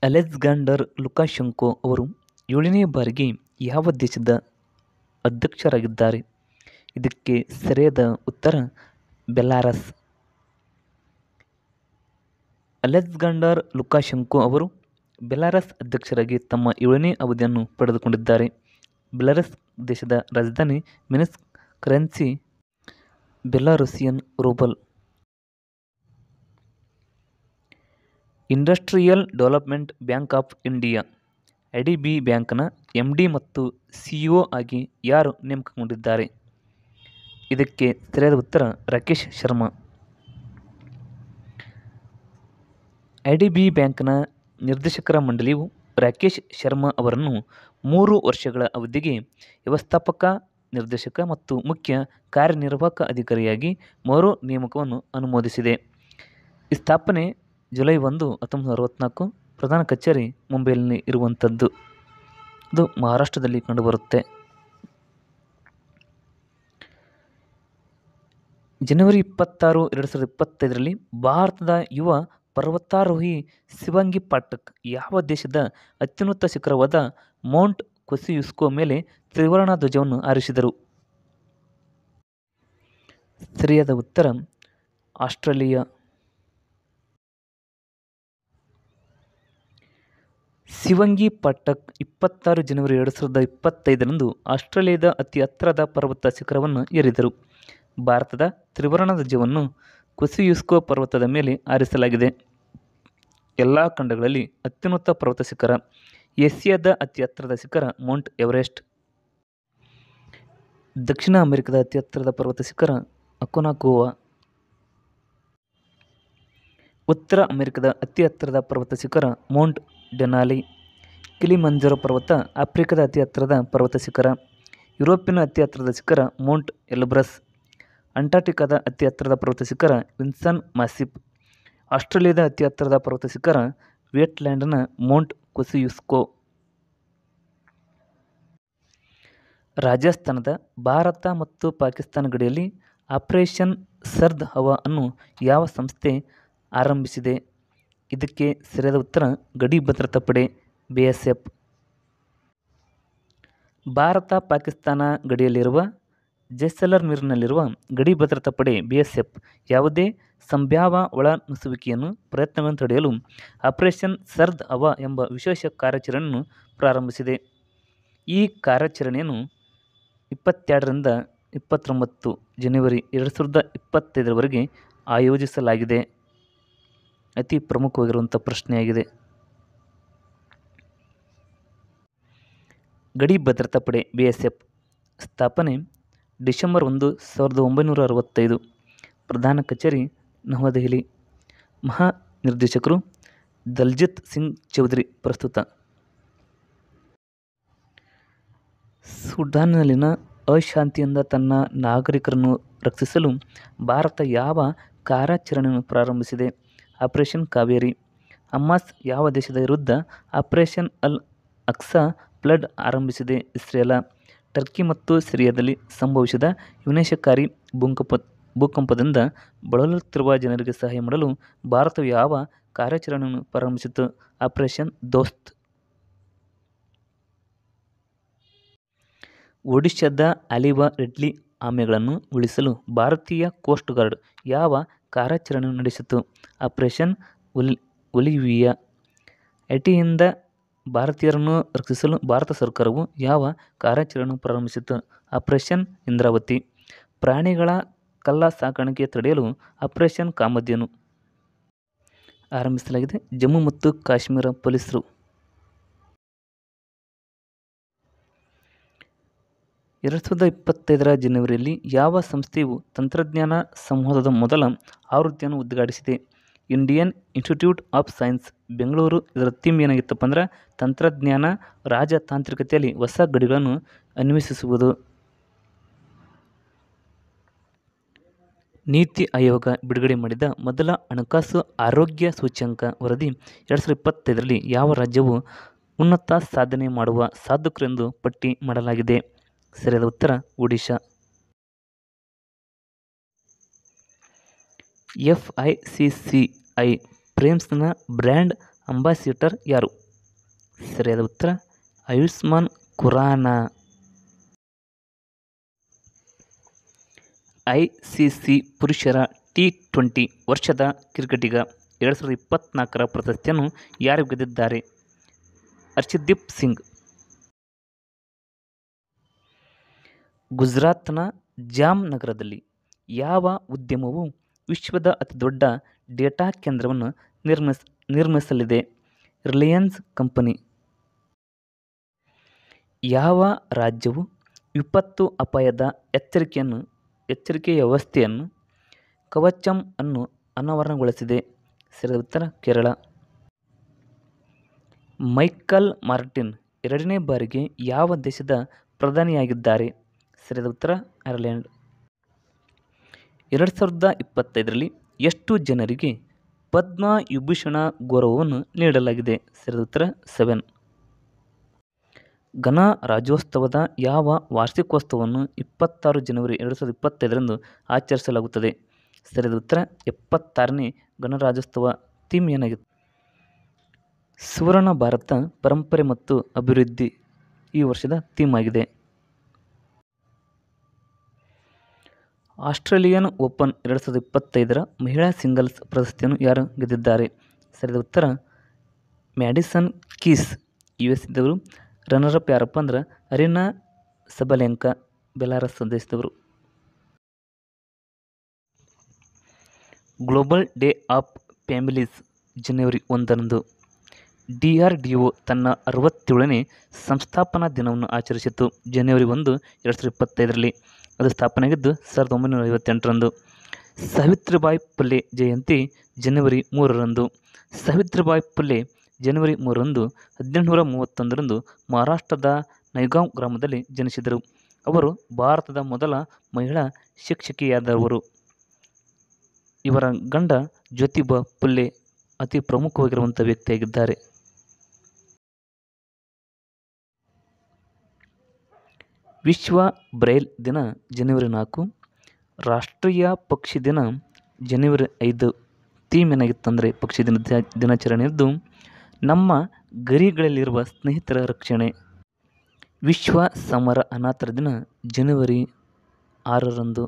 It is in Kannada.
ಅಲೆಕ್ಸಾಂಡರ್ ಲುಕಾಶೆಂಕೊ ಅವರು 7ನೇ ಬಾರಿಗೆ ಯಾವ ದೇಶದ ಅಧ್ಯಕ್ಷರಾಗಿದ್ದಾರೆ? ಇದಕ್ಕೆ ಸರಿಯಾದ ಉತ್ತರ ಬೆಲಾರಸ್. ಅಲೆಕ್ಸಾಂಡರ್ ಲುಕಾಶೆಂಕೊ ಅವರು ಬೆಲಾರಸ್ ಅಧ್ಯಕ್ಷರಾಗಿ ತಮ್ಮ 7ನೇ ಅವಧಿಯನ್ನು ಪಡೆದುಕೊಂಡಿದ್ದಾರೆ. ಬೆಲಾರಸ್ ದೇಶದ ರಾಜಧಾನಿ Minsk. Currency Belarusian ruble. Industrial development bank of India IDB ಬ್ಯಾಂಕ್ನ ಎಂಡಿ ಮತ್ತು ಸಿಇಒ ಆಗಿ ಯಾರು ನೇಮಕಗೊಂಡಿದ್ದಾರೆ? ಇದಕ್ಕೆ ಸರಿಯಾದ ಉತ್ತರ ರಾಕೇಶ್ ಶರ್ಮಾ. ಐಡಿಬಿ ಬ್ಯಾಂಕ್ನ ನಿರ್ದೇಶಕರ ಮಂಡಳಿಯು ರಾಕೇಶ್ ಶರ್ಮಾ ಅವರನ್ನು 3 ವರ್ಷಗಳ ಅವಧಿಗೆ ವ್ಯವಸ್ಥಾಪಕ ನಿರ್ದೇಶಕ ಮತ್ತು ಮುಖ್ಯ ಕಾರ್ಯನಿರ್ವಾಹಕ ಅಧಿಕಾರಿಯಾಗಿ ಮರು ನೇಮಕವನ್ನು ಅನುಮೋದಿಸಿದೆ. ಸ್ಥಾಪನೆ ಜುಲೈ 1, 1964. ಪ್ರಧಾನ ಕಚೇರಿ ಮುಂಬೈನಲ್ಲಿ ಇರುವಂಥದ್ದು. ಇದು ಮಹಾರಾಷ್ಟ್ರದಲ್ಲಿ ಕಂಡುಬರುತ್ತೆ. ಜನವರಿ 26, 2025ರಲ್ಲಿ ಭಾರತದ ಯುವ ಪರ್ವತಾರೋಹಿ ಶಿವಾಂಗಿ ಪಾಠಕ್ ಯಾವ ದೇಶದ ಅತ್ಯುನ್ನತ ಶಿಖರವಾದ ಮೌಂಟ್ ಕೊಸಿಯುಸ್ಕೋ ಮೇಲೆ ತ್ರಿವರ್ಣ ಧ್ವಜವನ್ನು ಹಾರಿಸಿದರು? ಸರಿಯಾದ ಉತ್ತರ ಆಸ್ಟ್ರೇಲಿಯಾ. ಶಿವಾಂಗಿ ಪಾಠಕ್ 26 ಜನವರಿ 2025ರಂದು ಆಸ್ಟ್ರೇಲಿಯಾದ ಅತಿ ಎತ್ತರದ ಪರ್ವತ ಶಿಖರವನ್ನು ಏರಿದರು. ಭಾರತದ ತ್ರಿವರ್ಣ ಧ್ವಜವನ್ನು ಕೊಸಿಯುಸ್ಕೋ ಪರ್ವತದ ಮೇಲೆ ಹಾರಿಸಲಾಗಿದೆ. ಎಲ್ಲ ಖಂಡಗಳಲ್ಲಿ ಅತ್ಯುನ್ನತ ಪರ್ವತ ಶಿಖರ. ಏಷ್ಯಾದ ಅತಿ ಎತ್ತರದ ಶಿಖರ ಮೌಂಟ್ ಎವರೆಸ್ಟ್. ದಕ್ಷಿಣ ಅಮೆರಿಕದ ಅತಿ ಎತ್ತರದ ಪರ್ವತ ಶಿಖರ ಅಕೋನಾಗುವಾ. ಉತ್ತರ ಅಮೆರಿಕದ ಅತಿ ಎತ್ತರದ ಪರ್ವತ ಶಿಖರ ಮೌಂಟ್ ಡೆನಾಲಿ. ಕಿಲಿಮಂಜಾರೋ ಪರ್ವತ ಆಫ್ರಿಕಾದ ಅತಿ ಎತ್ತರದ ಪರ್ವತ ಶಿಖರ. ಯುರೋಪಿನ ಅತಿ ಎತ್ತರದ ಶಿಖರ ಮೌಂಟ್ ಎಲ್ಬ್ರಸ್. ಅಂಟಾರ್ಟಿಕಾದ ಅತಿ ಎತ್ತರದ ಪರ್ವತ ಶಿಖರ ವಿನ್ಸನ್ ಮಾಸಿಪ್. ಆಸ್ಟ್ರೇಲಿಯಾದ ಅತಿ ಎತ್ತರದ ಪರ್ವತ ಶಿಖರ ವೇಟ್ಲ್ಯಾಂಡ್ನ ಮೌಂಟ್ ಕೊಸಿಯುಸ್ಕೋ. ರಾಜಸ್ಥಾನದ ಭಾರತ ಮತ್ತು ಪಾಕಿಸ್ತಾನ ಗಡಿಯಲ್ಲಿ ಆಪರೇಷನ್ ಸರ್ದ್ ಹವಾ ಅನ್ನು ಯಾವ ಸಂಸ್ಥೆ ಆರಂಭಿಸಿದೆ? ಇದಕ್ಕೆ ಸರಿಯಾದ ಉತ್ತರ ಗಡಿ ಭದ್ರತಾ ಪಡೆ BSF. ಭಾರತ ಪಾಕಿಸ್ತಾನ ಗಡಿಯಲ್ಲಿರುವ ಜೈಸಲ್ಮೇರ್ನಲ್ಲಿರುವ ಗಡಿ ಭದ್ರತಾ ಪಡೆ BSF ಯಾವುದೇ ಸಂಭಾವ್ಯ ಒಳನುಸುವಿಕೆಯನ್ನು ಪ್ರಯತ್ನಗಳನ್ನು ತಡೆಯಲು ಆಪರೇಷನ್ ಸರ್ದ್ ಹವಾ ಎಂಬ ವಿಶೇಷ ಕಾರ್ಯಾಚರಣೆಯನ್ನು ಪ್ರಾರಂಭಿಸಿದೆ. ಈ ಕಾರ್ಯಾಚರಣೆಯನ್ನು 22ರಿಂದ 29 ಜನವರಿ 2025ರವರೆಗೆ ಆಯೋಜಿಸಲಾಗಿದೆ. ಅತಿ ಪ್ರಮುಖವಾಗಿರುವಂಥ ಪ್ರಶ್ನೆಯಾಗಿದೆ. ಗಡಿ ಭದ್ರತಾ ಪಡೆ BSF ಸ್ಥಾಪನೆ ಡಿಸೆಂಬರ್ 1, 1965. ಪ್ರಧಾನ ಕಚೇರಿ ನವದೆಹಲಿ. ಮಹಾ ನಿರ್ದೇಶಕರು ದಲ್ಜಿತ್ ಸಿಂಗ್ ಚೌಧರಿ. ಪ್ರಸ್ತುತ ಸುಡಾನ್ನಲ್ಲಿನ ಅಶಾಂತಿಯಿಂದ ತನ್ನ ನಾಗರಿಕರನ್ನು ರಕ್ಷಿಸಲು ಭಾರತ ಯಾವ ಕಾರ್ಯಾಚರಣೆಯನ್ನು ಪ್ರಾರಂಭಿಸಿದೆ? ಆಪರೇಷನ್ ಕಾವೇರಿ. ಹಮಾಸ್ ಯಾವ ದೇಶದ ವಿರುದ್ಧ ಆಪರೇಷನ್ ಅಲ್ ಅಕ್ಸಾ ಫ್ಲಡ್ ಆರಂಭಿಸಿದೆ? ಇಸ್ರೇಲ. ಟರ್ಕಿ ಮತ್ತು ಸಿರಿಯಾದಲ್ಲಿ ಸಂಭವಿಸಿದ ವಿನಾಶಕಾರಿ ಭೂಕಂಪದಿಂದ ಬಳಲುತ್ತಿರುವ ಜನರಿಗೆ ಸಹಾಯ ಮಾಡಲು ಭಾರತವು ಯಾವ ಕಾರ್ಯಾಚರಣೆಯನ್ನು ಪ್ರಾರಂಭಿಸಿತು? ಆಪರೇಷನ್ ದೋಸ್ತ್. ಒಡಿಶಾದ ಆಲಿವಾ ರಿಡ್ಲಿ ಆಮೆಗಳನ್ನು ಉಳಿಸಲು ಭಾರತೀಯ ಕೋಸ್ಟ್ ಗಾರ್ಡ್ ಯಾವ ಕಾರ್ಯಾಚರಣೆಯನ್ನು ನಡೆಸಿತು? Operation Olivia. ಹೈಟಿಯಿಂದ ಭಾರತೀಯರನ್ನು ರಕ್ಷಿಸಲು ಭಾರತ ಸರ್ಕಾರವು ಯಾವ ಕಾರ್ಯಾಚರಣೆಯನ್ನು ಪ್ರಾರಂಭಿಸಿತು? ಆಪರೇಷನ್ ಇಂದ್ರಾವತಿ. ಪ್ರಾಣಿಗಳ ಕಳ್ಳ ಸಾಗಾಣಿಕೆ ತಡೆಯಲು ಆಪರೇಷನ್ ಕಾಮಧೇನು ಆರಂಭಿಸಲಾಗಿದೆ. ಜಮ್ಮು ಮತ್ತು ಕಾಶ್ಮೀರ ಪೊಲೀಸರು. 2025ರ ಜನವರಿಯಲ್ಲಿ ಯಾವ ಸಂಸ್ಥೆಯು ತಂತ್ರಜ್ಞಾನ ಸಂವಾದದ ಮೊದಲ ಆವೃತ್ತಿಯನ್ನು ಉದ್ಘಾಟಿಸಿದೆ? Indian Institute of Science, Bengaluru. ಇದರ ಥೀಮ್ ಏನಾಗಿತ್ತಪ್ಪ ಅಂದ್ರೆ ತಂತ್ರಜ್ಞಾನ ರಾಜತಾಂತ್ರಿಕತೆಯಲ್ಲಿ ಹೊಸ ಗಡಿಗಳನ್ನು ಅನ್ವೇಷಿಸುವುದು. ನೀತಿ ಆಯೋಗ ಬಿಡುಗಡೆ ಮಾಡಿದ ಮೊದಲ ಹಣಕಾಸು ಆರೋಗ್ಯ ಸೂಚ್ಯಂಕ ವರದಿ 2025ರಲ್ಲಿ ಯಾವ ರಾಜ್ಯವು ಉನ್ನತ ಸಾಧನೆ ಮಾಡುವ ಸಾಧಕರು ಎಂದು ಪಟ್ಟಿ ಮಾಡಲಾಗಿದೆ? ಸರಿಯಾದ ಉತ್ತರ ಒಡಿಶಾ. FICCI ಫ್ರೇಮ್ಸ್ನ ಬ್ರ್ಯಾಂಡ್ ಅಂಬಾಸಿಡರ್ ಯಾರು? ಸರಿಯಾದ ಉತ್ತರ ಆಯುಷ್ಮಾನ್ ಖುರಾನ. ICC ಪುರುಷರ T20 ವರ್ಷದ ಕ್ರಿಕೆಟಿಗ 2024ರ ಪ್ರಶಸ್ತಿಯನ್ನು ಯಾರು ಗೆದ್ದಿದ್ದಾರೆ? ಹರ್ಷದೀಪ್ ಸಿಂಗ್. ಗುಜರಾತ್ನ ಜಾಮ್ನಗರದಲ್ಲಿ ಯಾವ ಉದ್ಯಮವು ವಿಶ್ವದ ಅತಿದೊಡ್ಡ ಡೇಟಾ ಕೇಂದ್ರವನ್ನು ನಿರ್ಮಿಸಲಿದೆ? ರಿಲಯನ್ಸ್ ಕಂಪನಿ. ಯಾವ ರಾಜ್ಯವು ವಿಪತ್ತು ಅಪಾಯದ ಎಚ್ಚರಿಕೆಯ ವ್ಯವಸ್ಥೆಯನ್ನು ಕವಚಂ ಅನ್ನು ಅನಾವರಣಗೊಳಿಸಿದೆ? ಸರಿಯಾದ ಉತ್ತರ ಕೇರಳ. ಮೈಕಲ್ ಮಾರ್ಟಿನ್ ಎರಡನೇ ಬಾರಿಗೆ ಯಾವ ದೇಶದ ಪ್ರಧಾನಿಯಾಗಿದ್ದಾರೆ? ಸರಿಯಾದ ಉತ್ತರ ಐರ್ಲೆಂಡ್. 2025ರಲ್ಲಿ ಎಷ್ಟು ಜನರಿಗೆ ಪದ್ಮ ವಿಭೂಷಣ ಗೌರವವನ್ನು ನೀಡಲಾಗಿದೆ? ಸರಿಯಾದ ಉತ್ತರ 7. ಗಣರಾಜ್ಯೋತ್ಸವದ ಯಾವ ವಾರ್ಷಿಕೋತ್ಸವವನ್ನು 26 ಜನವರಿ 2025ರಂದು ಆಚರಿಸಲಾಗುತ್ತದೆ? ಸರಿಯಾದ ಉತ್ತರ 76ನೇ ಗಣರಾಜ್ಯೋತ್ಸವ. ಥೀಮ್ ಏನಾಗಿತ್ತು? ಸುವರ್ಣ ಭಾರತ ಪರಂಪರೆ ಮತ್ತು ಅಭಿವೃದ್ಧಿ ಈ ವರ್ಷದ ಥೀಮ್ ಆಗಿದೆ. ಆಸ್ಟ್ರೇಲಿಯನ್ ಓಪನ್ 2025ರ ಮಹಿಳಾ ಸಿಂಗಲ್ಸ್ ಪ್ರಶಸ್ತಿಯನ್ನು ಯಾರು ಗೆದ್ದಿದ್ದಾರೆ? ಸರಿಯಾದ ಉತ್ತರ ಮ್ಯಾಡಿಸನ್ ಕೀಸ್. US ರನ್ನರ್-ಅಪ್ ಯಾರಪ್ಪ ಅಂದ್ರೆ ಅರಿನಾ ಸಬಲೆಂಕಾ, ಬೆಲಾರಸ್ ದೇಶದವರು. ಗ್ಲೋಬಲ್ ಡೇ ಆಫ್ ಫ್ಯಾಮಿಲೀಸ್ ಜನವರಿ 1ರಂದು DRDO ತನ್ನ 67ನೇ ಸಂಸ್ಥಾಪನಾ ದಿನವನ್ನು ಆಚರಿಸಿತು. ಜನವರಿ 1, 2025ರಲ್ಲಿ ಅದು ಸ್ಥಾಪನೆಯಾಗಿದ್ದು 1958ರಂದು. ಸಾವಿತ್ರಿಬಾಯಿ ಫುಲೆ ಜಯಂತಿ ಜನವರಿ 3ರಂದು. ಸಾವಿತ್ರಿಬಾಯಿ ಫುಲೆ ಜನವರಿ 3ರಂದು 1831ರಂದು ಮಹಾರಾಷ್ಟ್ರದ ನೈಗಾಂವ್ ಗ್ರಾಮದಲ್ಲಿ ಜನಿಸಿದರು. ಅವರು ಭಾರತದ ಮೊದಲ ಮಹಿಳಾ ಶಿಕ್ಷಕಿಯಾದವರು. ಇವರ ಗಂಡ ಜ್ಯೋತಿಬಾ ಫುಲೆ ಅತಿ ಪ್ರಮುಖವಾಗಿರುವಂಥ ವ್ಯಕ್ತಿಯಾಗಿದ್ದಾರೆ. ವಿಶ್ವ ಬ್ರೈಲ್ ದಿನ ಜನವರಿ 4. ರಾಷ್ಟ್ರೀಯ ಪಕ್ಷಿ ದಿನ ಜನವರಿ 5. ಥೀಮ್ ಏನಾಗಿತ್ತಂದರೆ ಪಕ್ಷಿ ದಿನಾಚರಣೆಯದ್ದು ನಮ್ಮ ಗರಿಗಳಲ್ಲಿರುವ ಸ್ನೇಹಿತರ ರಕ್ಷಣೆ. ವಿಶ್ವ ಸಮರ ಅನಾಥರ ದಿನ ಜನವರಿ 6ರಂದು.